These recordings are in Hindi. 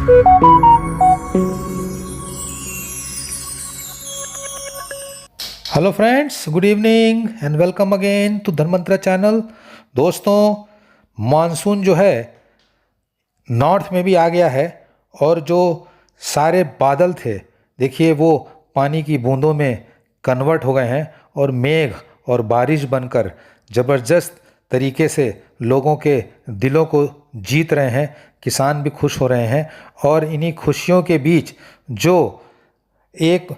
Hello friends, good evening and welcome again to Dharmantra channel. दोस्तों, मानसून जो है नॉर्थ में भी आ गया है और जो सारे बादल थे देखिए वो पानी की बूंदों में कन्वर्ट हो गए हैं और मेघ और बारिश बनकर ज़बरदस्त तरीके से लोगों के दिलों को जीत रहे हैं। किसान भी खुश हो रहे हैं और इन्हीं खुशियों के बीच जो एक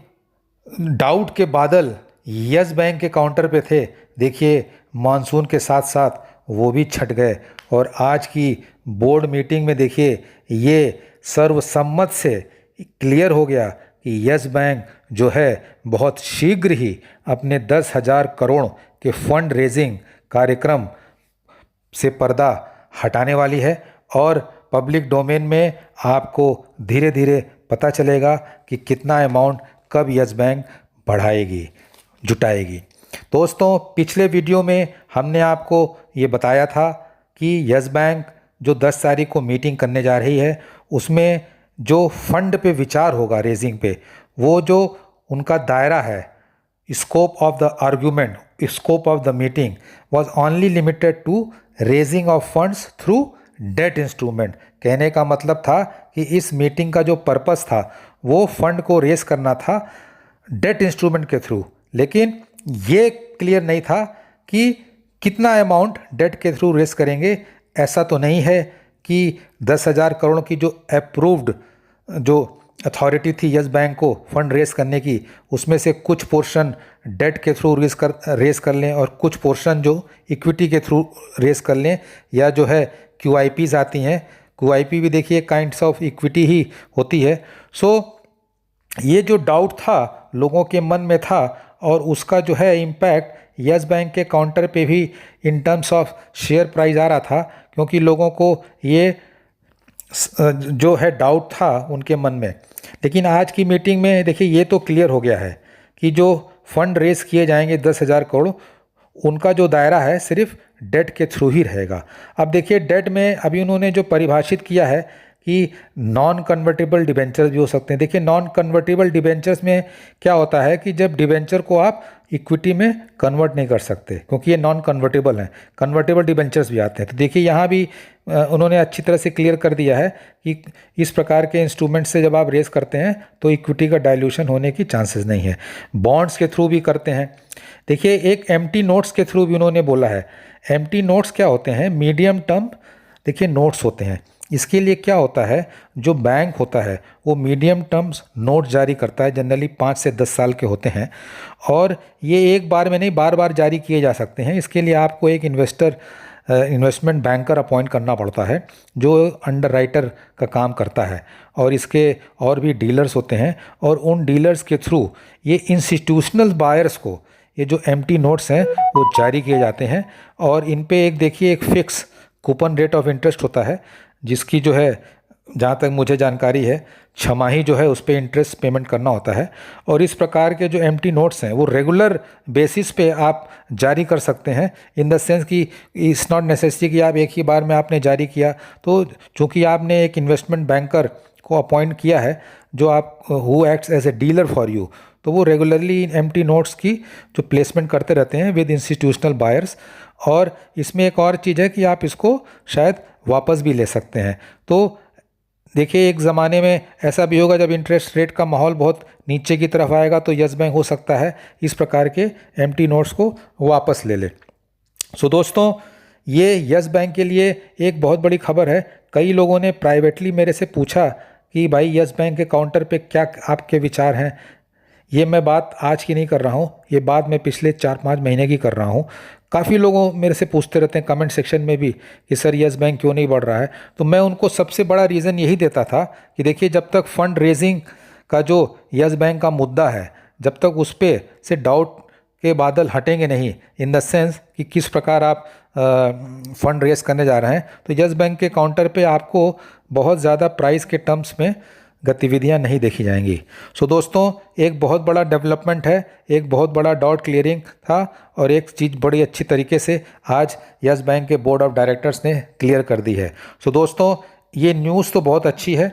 डाउट के बादल यस बैंक के काउंटर पे थे, देखिए मानसून के साथ साथ वो भी छट गए और आज की बोर्ड मीटिंग में देखिए ये सर्वसम्मत से क्लियर हो गया कि यस बैंक जो है बहुत शीघ्र ही अपने 10,000 करोड़ के फंड रेजिंग कार्यक्रम से पर्दा हटाने वाली है और पब्लिक डोमेन में आपको धीरे धीरे पता चलेगा कि कितना अमाउंट कब यस बैंक बढ़ाएगी, जुटाएगी। दोस्तों, पिछले वीडियो में हमने आपको ये बताया था कि यस बैंक जो 10 तारीख को मीटिंग करने जा रही है उसमें जो फंड पे विचार होगा रेजिंग पे, वो जो उनका दायरा है, scope of the argument, scope of the meeting was only limited to raising of funds through debt instrument. कहने का मतलब था कि इस मीटिंग का जो पर्पस था वो फंड को रेज करना था डेट इंस्ट्रूमेंट के थ्रू, लेकिन ये क्लियर नहीं था कि कितना अमाउंट डेट के थ्रू रेज करेंगे। ऐसा तो नहीं है कि 10,000 करोड़ की जो अप्रूव्ड जो अथॉरिटी थी यस बैंक को फंड रेज करने की, उसमें से कुछ पोर्शन डेट के थ्रू रेज कर लें और कुछ पोर्शन जो इक्विटी के थ्रू रेज कर लें, या जो है QIPs आती हैं, QIP भी देखिए काइंड्स ऑफ इक्विटी ही होती है। सो ये जो डाउट था लोगों के मन में था और उसका जो है इम्पैक्ट यस बैंक के काउंटर पे भी in terms of share price आ रहा था, क्योंकि लोगों को ये जो है डाउट था उनके मन में। लेकिन आज की मीटिंग में देखिए ये तो क्लियर हो गया है कि जो फंड रेज किए जाएंगे 10,000 करोड़, उनका जो दायरा है सिर्फ डेट के थ्रू ही रहेगा। अब देखिए डेट में अभी उन्होंने जो परिभाषित किया है कि नॉन कन्वर्टेबल डिबेंचर्स भी हो सकते हैं। देखिए नॉन कन्वर्टेबल डिबेंचर्स में क्या होता है कि जब डिबेंचर को आप इक्विटी में कन्वर्ट नहीं कर सकते, क्योंकि ये नॉन कन्वर्टेबल हैं। कन्वर्टेबल डिबेंचर्स भी आते हैं। तो देखिए यहाँ भी उन्होंने अच्छी तरह से क्लियर कर दिया है कि इस प्रकार के इंस्ट्रूमेंट से जब आप रेज करते हैं तो इक्विटी का डाइल्यूशन होने की चांसेस नहीं है। बॉन्ड्स के थ्रू भी करते हैं। देखिए एक एम्प्टी नोट्स के थ्रू भी उन्होंने बोला है। एम्प्टी नोट्स क्या होते हैं? मीडियम टर्म देखिए नोट्स होते हैं। इसके लिए क्या होता है, जो बैंक होता है वो मीडियम टर्म्स नोट जारी करता है, जनरली 5 से 10 साल के होते हैं और ये एक बार में नहीं बार बार जारी किए जा सकते हैं। इसके लिए आपको एक इन्वेस्टमेंट बैंकर अपॉइंट करना पड़ता है जो अंडर राइटर का काम करता है, और इसके और भी डीलर्स होते हैं और उन डीलर्स के थ्रू ये इंस्टीट्यूशनल बायर्स को ये जो एम्प्टी नोट्स हैं वो जारी किए जाते हैं और इन पे एक देखिए एक fix coupon rate of interest होता है, जिसकी जो है जहाँ तक मुझे जानकारी है छमाही जो है उस पर इंटरेस्ट पेमेंट करना होता है। और इस प्रकार के जो एम्प्टी नोट्स हैं वो रेगुलर बेसिस पे आप जारी कर सकते हैं, इन द सेंस कि इट्स नॉट नेसेसरी कि आप एक ही बार में आपने जारी किया। तो चूँकि आपने एक इन्वेस्टमेंट बैंकर को अपॉइंट किया है जो आप who acts as a dealer for you, तो वो रेगुलरली एम्प्टी नोट्स की जो प्लेसमेंट करते रहते हैं विद इंस्टीट्यूशनल बायर्स। और इसमें एक और चीज़ है कि आप इसको शायद वापस भी ले सकते हैं। तो देखिए एक ज़माने में ऐसा भी होगा जब इंटरेस्ट रेट का माहौल बहुत नीचे की तरफ आएगा तो यस बैंक हो सकता है इस प्रकार के एम्प्टी नोट्स को वापस ले ले। सो दोस्तों, ये यस बैंक के लिए एक बहुत बड़ी खबर है। कई लोगों ने प्राइवेटली मेरे से पूछा कि भाई यस बैंक के काउंटर पे क्या आपके विचार हैं। ये मैं बात आज की नहीं कर रहा हूँ, ये बात मैं पिछले 4-5 महीने की कर रहा हूँ। काफ़ी लोगों मेरे से पूछते रहते हैं कमेंट सेक्शन में भी कि सर यस बैंक क्यों नहीं बढ़ रहा है। तो मैं उनको सबसे बड़ा रीज़न यही देता था कि देखिए जब तक फंड रेजिंग का जो यस बैंक का मुद्दा है, जब तक उस पर से डाउट के बादल हटेंगे नहीं, इन द सेंस कि किस प्रकार आप फंड रेज करने जा रहे हैं, तो यस बैंक के काउंटर पे आपको बहुत ज़्यादा प्राइस के टर्म्स में गतिविधियां नहीं देखी जाएंगी। सो दोस्तों, एक बहुत बड़ा डेवलपमेंट है, एक बहुत बड़ा डाउट क्लियरिंग था और एक चीज़ बड़ी अच्छी तरीके से आज यस बैंक के बोर्ड ऑफ डायरेक्टर्स ने क्लियर कर दी है। सो दोस्तों, ये न्यूज़ तो बहुत अच्छी है।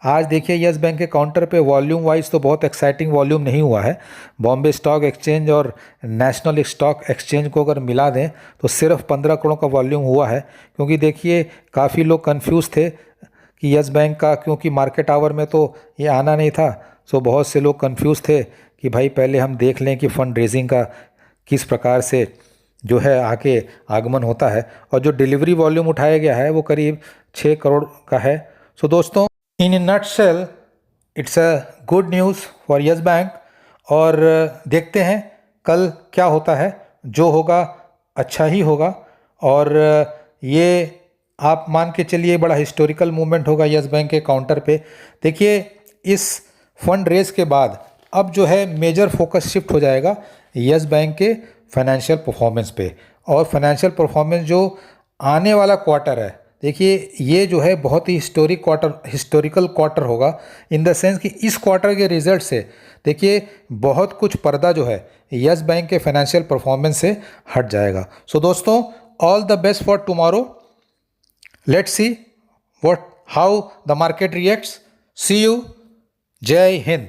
आज देखिए यस बैंक के काउंटर पे वॉल्यूम वाइज तो बहुत एक्साइटिंग वॉल्यूम नहीं हुआ है। बॉम्बे स्टॉक एक्सचेंज और नेशनल स्टॉक एक्सचेंज को अगर मिला दें तो सिर्फ 15 करोड़ का वॉल्यूम हुआ है, क्योंकि देखिए काफ़ी लोग कंफ्यूज थे कि यस बैंक का, क्योंकि मार्केट आवर में तो ये आना नहीं था। सो बहुत से लोग कंफ्यूज थे कि भाई पहले हम देख लें कि फंड रेजिंग का किस प्रकार से जो है आके आगमन होता है। और जो डिलीवरी वॉल्यूम उठाया गया है वो करीब 6 करोड़ का है। सो दोस्तों, in a nutshell it's a good news for Yes Bank. और देखते हैं कल क्या होता है। जो होगा अच्छा ही होगा। और ये आप मान के चलिए बड़ा हिस्टोरिकल मूवमेंट होगा यस बैंक के काउंटर पे। देखिए इस फंड रेज के बाद अब जो है मेजर फोकस शिफ्ट हो जाएगा यस बैंक के फाइनेंशियल परफॉर्मेंस पे। और फाइनेंशियल परफॉर्मेंस जो आने वाला क्वार्टर है, देखिए ये जो है बहुत ही हिस्टोरिकल क्वार्टर होगा, इन द सेंस कि इस क्वार्टर के रिजल्ट से देखिए बहुत कुछ पर्दा जो है यस बैंक के फाइनेंशियल परफॉर्मेंस से हट जाएगा। सो दोस्तों, all the best for tomorrow. Let's see how the market reacts. See you. जय हिंद।